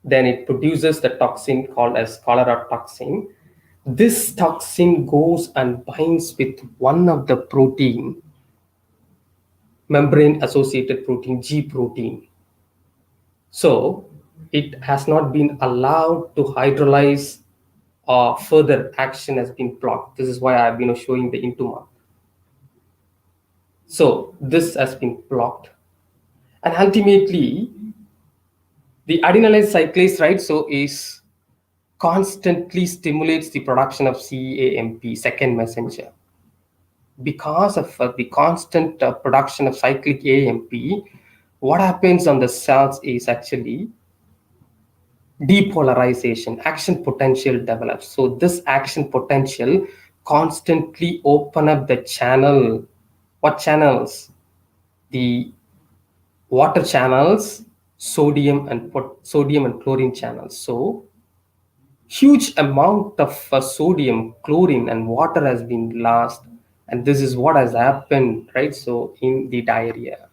then it produces the toxin called as cholera toxin. This toxin goes and binds with one of the protein, membrane associated protein, G protein. So it has not been allowed to hydrolyze, or further action has been blocked. This is why I've been showing the into mark. So this has been blocked, and ultimately the adenylyl cyclase, right, so is constantly stimulates the production of CAMP, second messenger. Because of the constant production of cyclic AMP, what happens on the cells is actually depolarization, action potential develops. So this action potential constantly open up the channel. What channels? The water channels, sodium and chlorine channels. So huge amount of sodium, chlorine, and water has been lost, and this is what has happened, right? So in the diarrhea,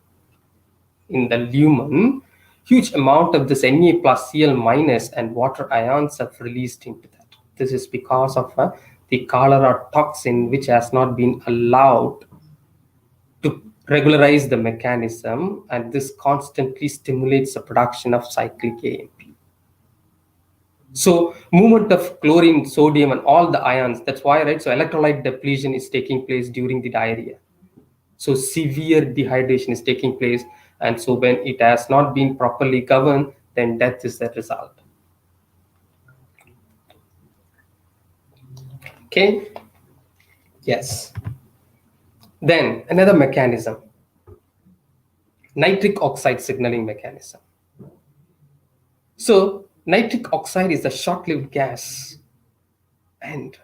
in the lumen, huge amount of this Na plus Cl minus and water ions have released into that. This is because of the cholera toxin, which has not been allowed to regularize the mechanism, and this constantly stimulates the production of cyclic AMP. So movement of chlorine, sodium, and all the ions, that's why, right? So electrolyte depletion is taking place during the diarrhea. So severe dehydration is taking place, and so when it has not been properly governed, then death is the result. Okay. Yes. Then another mechanism, nitric oxide signaling mechanism. So nitric oxide is a short-lived gas, and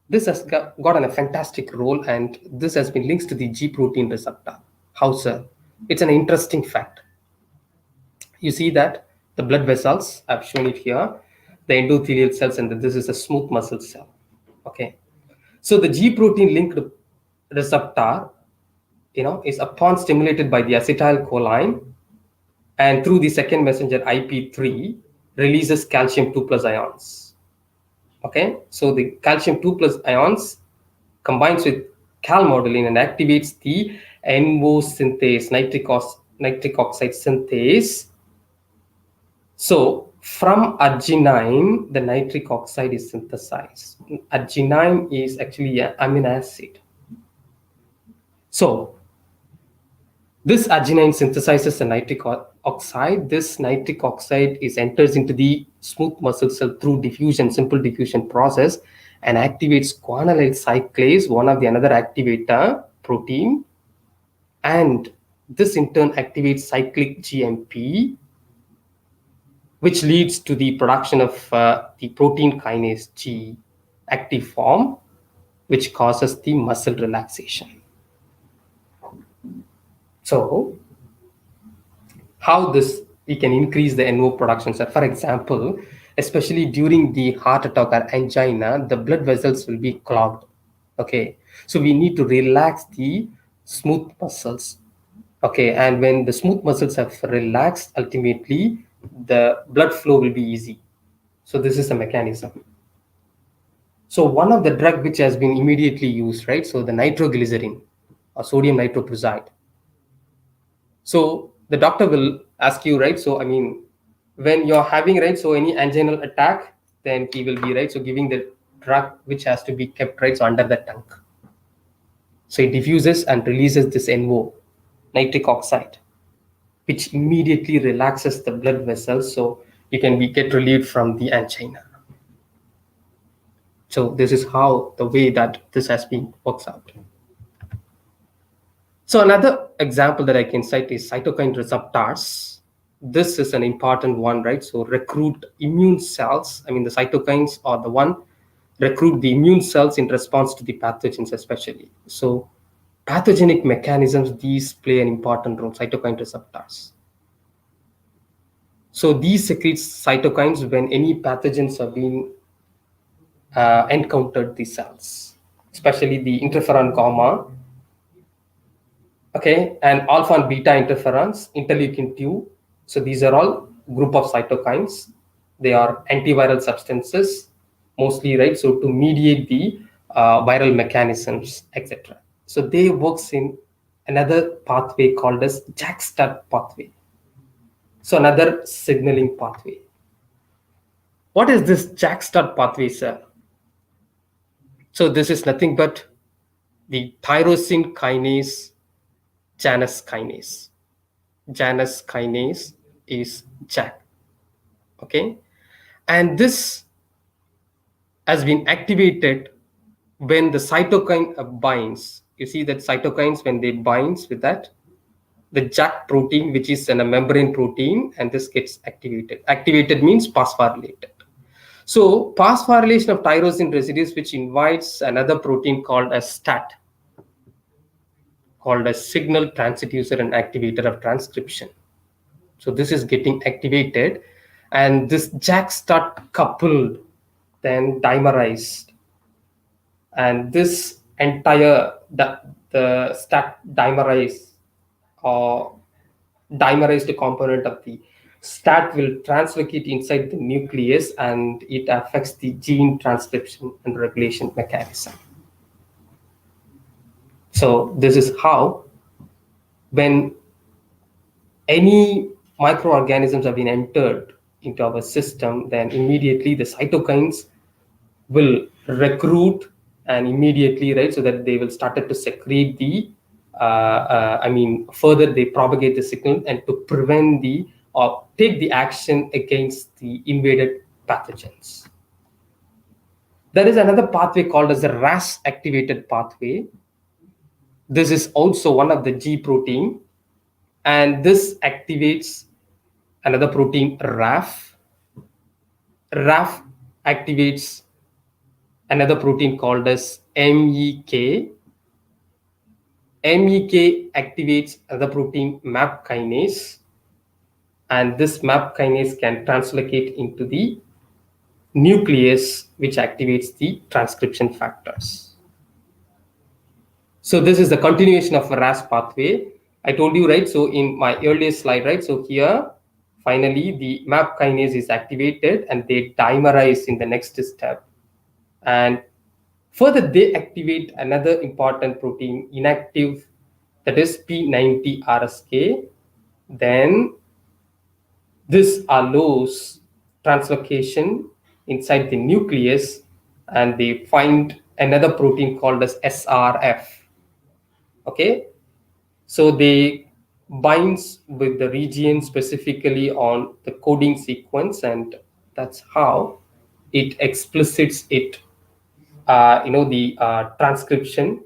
this has gotten a fantastic role, and this has been linked to the G protein receptor. How, sir? It's an interesting fact. You see that the blood vessels, I've shown it here, the endothelial cells, and this is a smooth muscle cell. Okay. So the G protein linked receptor, is upon stimulated by the acetylcholine, and through the second messenger IP3 releases calcium 2 plus ions. Okay. So the calcium 2 plus ions combines with calmodulin and activates the NO synthase, nitric oxide synthase. So from arginine, the nitric oxide is synthesized. Arginine is actually an amino acid. So this arginine synthesizes the nitric oxide. This nitric oxide is enters into the smooth muscle cell through diffusion, simple diffusion process, and activates guanylyl cyclase, one of the another activator protein, and this in turn activates cyclic GMP, which leads to the production of the protein kinase G active form, which causes the muscle relaxation. So how this we can increase the NO production. So for example, especially during the heart attack or angina, the blood vessels will be clogged. Okay, so we need to relax the smooth muscles. Okay, and when the smooth muscles have relaxed, ultimately the blood flow will be easy. So this is a mechanism. So one of the drug which has been immediately used, right? So the nitroglycerin or sodium nitroprusside. So the doctor will ask you, right? So I mean, when you're having, right, so any anginal attack, then he will be, right, so giving the drug which has to be kept, right, so under the tongue. So it diffuses and releases this NO, nitric oxide, which immediately relaxes the blood vessels, so you can be get relieved from the angina. So this is how the way that this has been works out. So another example that I can cite is cytokine receptors. This is an important one, right? So recruit immune cells. I mean, the cytokines are the one recruit the immune cells in response to the pathogens, especially. So pathogenic mechanisms, these play an important role, cytokine receptors. So these secrete cytokines when any pathogens are being encountered the cells, especially the interferon gamma, okay, and alpha and beta interferons, interleukin 2. So these are all group of cytokines. They are antiviral substances, mostly, right? So to mediate the viral mechanisms, etc. So they works in another pathway called as JAK-STAT pathway. So another signaling pathway. What is this JAK-STAT pathway, sir? So this is nothing but the tyrosine kinase, Janus kinase. Janus kinase is JAK. Okay, and this has been activated when the cytokine binds. You see that cytokines, when they binds with that, the JAK protein, which is in a membrane protein, and this gets activated. Activated means phosphorylated. So phosphorylation of tyrosine residues, which invites another protein called as STAT, called as signal transducer and activator of transcription. So this is getting activated, and this JAK-STAT coupled, then dimerized, and this entire the STAT dimerized or dimerized component of the STAT will translocate inside the nucleus, and it affects the gene transcription and regulation mechanism. So this is how, when any microorganisms have been entered into our system, then immediately the cytokines will recruit and immediately, right, so that they will start to secrete the further they propagate the signal and to prevent the or take the action against the invaded pathogens. There is another pathway called as the RAS activated pathway. This is also one of the G protein, and this activates another protein RAF. RAF activates another protein called as MEK. MEK activates another protein MAP kinase, and this MAP kinase can translocate into the nucleus, which activates the transcription factors. So this is the continuation of a RAS pathway. I told you, right, so in my earlier slide, right, so here finally the MAP kinase is activated and they dimerize in the next step, and further they activate another important protein inactive, that is P90RSK. Then this allows translocation inside the nucleus, and they find another protein called as SRF. Okay, so they binds with the region specifically on the coding sequence, and that's how it explicits it, the transcription,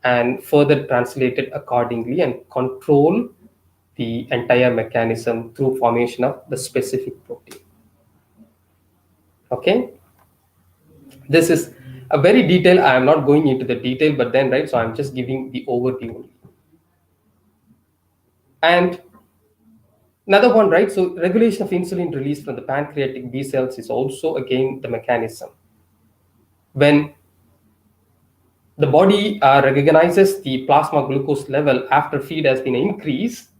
and further translated accordingly and control the entire mechanism through formation of the specific protein. Okay, this is a very detailed, I am not going into the detail, but then right, so I'm just giving the overview only. And another one, right, so regulation of insulin release from the pancreatic B cells is also again the mechanism. When the body recognizes the plasma glucose level after feed has been increased,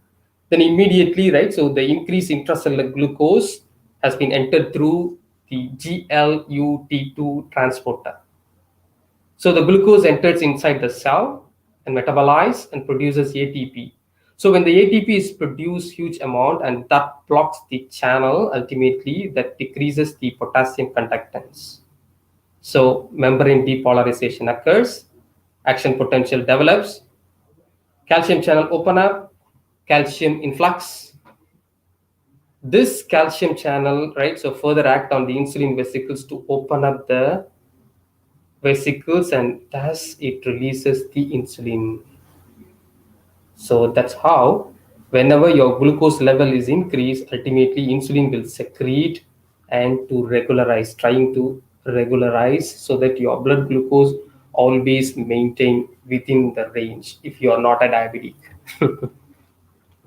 then immediately, right, so the increased intracellular glucose has been entered through the GLUT2 transporter. So the glucose enters inside the cell and metabolizes and produces ATP. So when the ATP is produced huge amount, and that blocks the channel, ultimately that decreases the potassium conductance. So membrane depolarization occurs, action potential develops, calcium channel open up, calcium influx. This calcium channel, right, so further act on the insulin vesicles to open up the vesicles, and thus it releases the insulin. So that's how, whenever your glucose level is increased, ultimately insulin will secrete and to regularize, trying to regularize so that your blood glucose always maintain within the range if you are not a diabetic.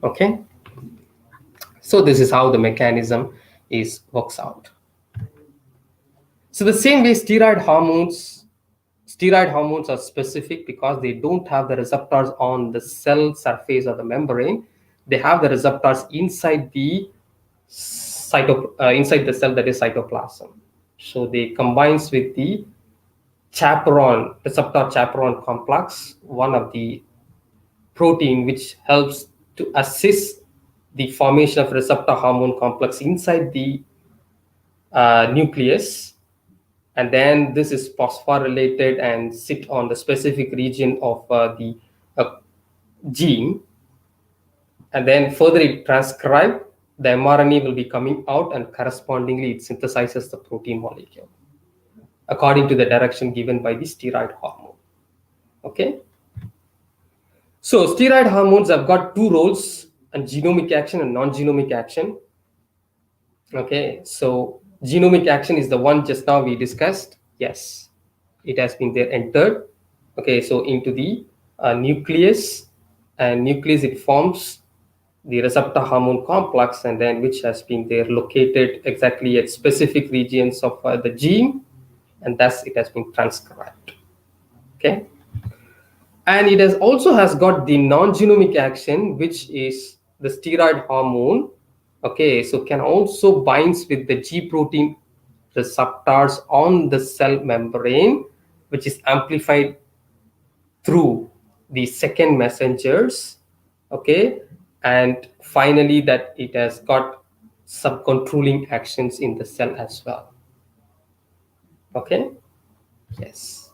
Okay, so this is how the mechanism is works out. So the same way steroid hormones are specific because they don't have the receptors on the cell surface or the membrane. They have the receptors inside the inside the cell, that is cytoplasm. So they combines with the chaperone receptor chaperone complex, one of the protein which helps to assist the formation of receptor hormone complex inside the nucleus, and then this is phosphorylated and sit on the specific region of the uh, gene, and then further it transcribed, the mRNA will be coming out, and correspondingly it synthesizes the protein molecule according to the direction given by the steroid hormone. Okay, so steroid hormones have got two roles, and genomic action and non-genomic action. Okay, so genomic action is the one just now we discussed. Yes, it has been there entered. Okay, so into the nucleus, and nucleus it forms the receptor hormone complex, and then which has been there located exactly at specific regions of the gene, and thus it has been transcribed. Okay, and it has also has got the non-genomic action, which is the steroid hormone. Okay, so can also binds with the G protein receptors on the cell membrane, which is amplified through the second messengers. Okay, and finally that it has got subcontrolling actions in the cell as well. Okay, yes.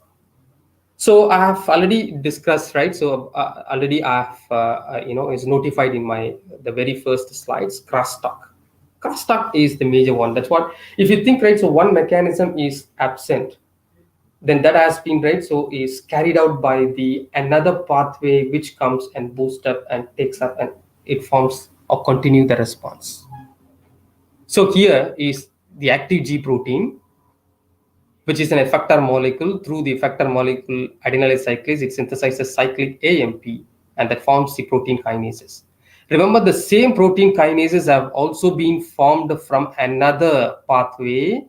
So I have already discussed, right, so already I have is notified in my the very first slides, crosstalk is the major one. That's what, if you think, right, so one mechanism is absent, then that has been, right, so is carried out by the another pathway which comes and boosts up and takes up, and it forms or continue the response. So here is the active G protein, which is an effector molecule. Through the effector molecule adenylate cyclase, it synthesizes cyclic AMP, and that forms the protein kinases. Remember, the same protein kinases have also been formed from another pathway,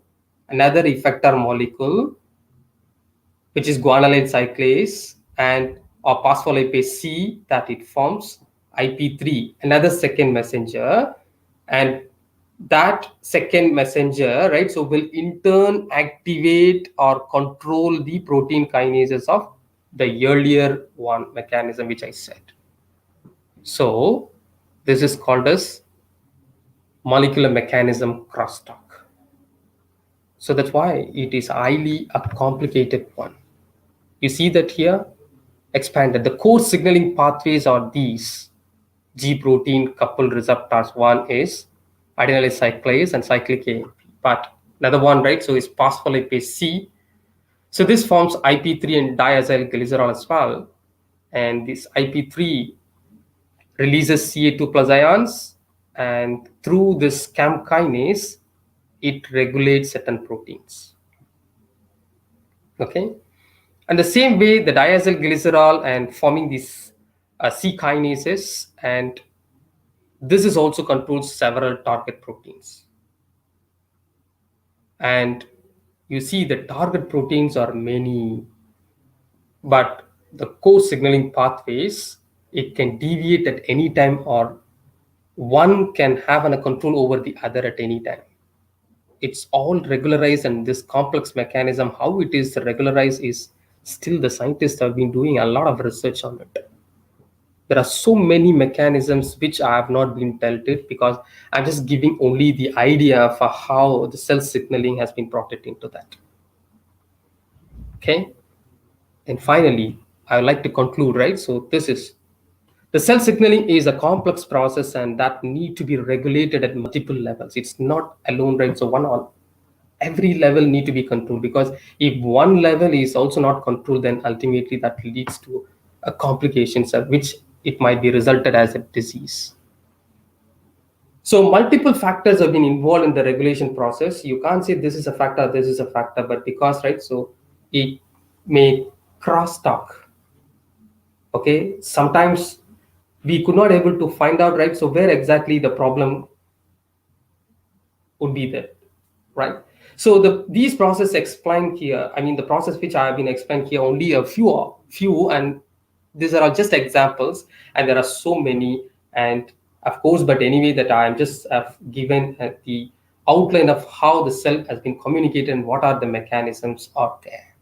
another effector molecule, which is guanylate cyclase, and or phospholipase C, that it forms IP3, another second messenger, and that second messenger, right, so will in turn activate or control the protein kinases of the earlier one mechanism which I said. So this is called as molecular mechanism crosstalk. So that's why it is highly a complicated one. You see that here, expanded. The core signaling pathways are these: G protein coupled receptors. One is adenylate cyclase and cyclic AMP. But another one, right? So is phospholipase C. So this forms IP3 and diazyl glycerol as well. And this IP3 releases Ca2 plus ions, and through this CAM kinase, it regulates certain proteins. Okay, and the same way, the diazyl glycerol and forming these C kinases, and this is also controls several target proteins. And you see the target proteins are many, but the core signaling pathways, it can deviate at any time, or one can have a control over the other at any time. It's all regularized, and this complex mechanism, how it is regularized, is still the scientists have been doing a lot of research on it. There are so many mechanisms which I have not been dealt with, because I'm just giving only the idea for how the cell signaling has been brought it into that. Okay, and finally, I would like to conclude, right? So this is the cell signaling is a complex process, and that need to be regulated at multiple levels. It's not alone, right? So one on every level need to be controlled, because if one level is also not controlled, then ultimately that leads to a complications, which it might be resulted as a disease. So multiple factors have been involved in the regulation process. You can't say this is a factor, this is a factor, but because, right, so it may cross talk. Okay, sometimes we could not able to find out, right, so where exactly the problem would be there, right? So these process explained here, I mean the process which I have been explained here, only a few, and these are just examples, and there are so many, and of course, but anyway, that I am just given the outline of how the cell has been communicated and what are the mechanisms out there.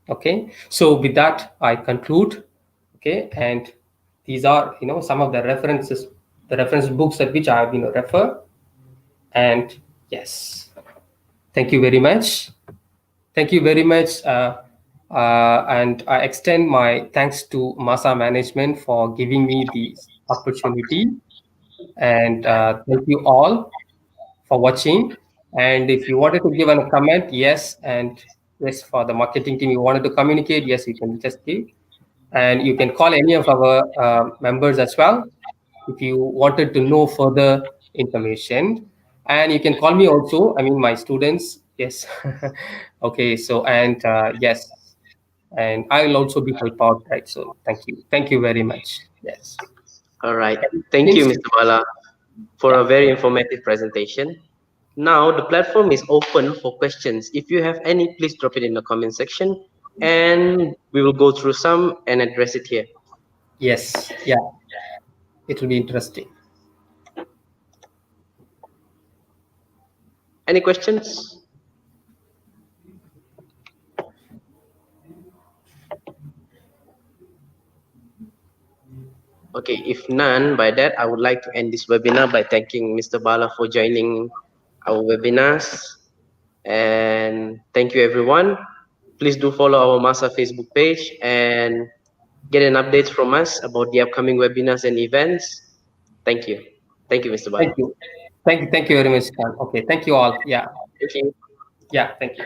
Okay, so with that I conclude. Okay, and these are, some of the references, the reference books at which I have been refer. And yes, thank you very much. Thank you very much. And I extend my thanks to Masa Management for giving me this opportunity. And thank you all for watching. And if you wanted to give a comment, yes, and yes, for the marketing team, you wanted to communicate, yes, you can just give. And you can call any of our members as well if you wanted to know further information. And you can call me also, I mean my students, yes. Okay, so, and yes, and I will also be helped out, right? So thank you very much. Yes. All right. Thank you, Since Mr. Bala, for Yeah, a very informative presentation. Now the platform is open for questions. If you have any, please drop it in the comment section, and we will go through some and address it here. yes, yeah, it will be interesting. Any questions? Okay, if none, by that, I would like to end this webinar by thanking Mr. Bala for joining our webinars. And thank you, everyone. Please do follow our Masa Facebook page and get an update from us about the upcoming webinars and events. Thank you. Thank you, Mr. Bala. Thank you. Thank you very much, Khan. Okay, thank you all. Yeah, Thank you. yeah, thank you.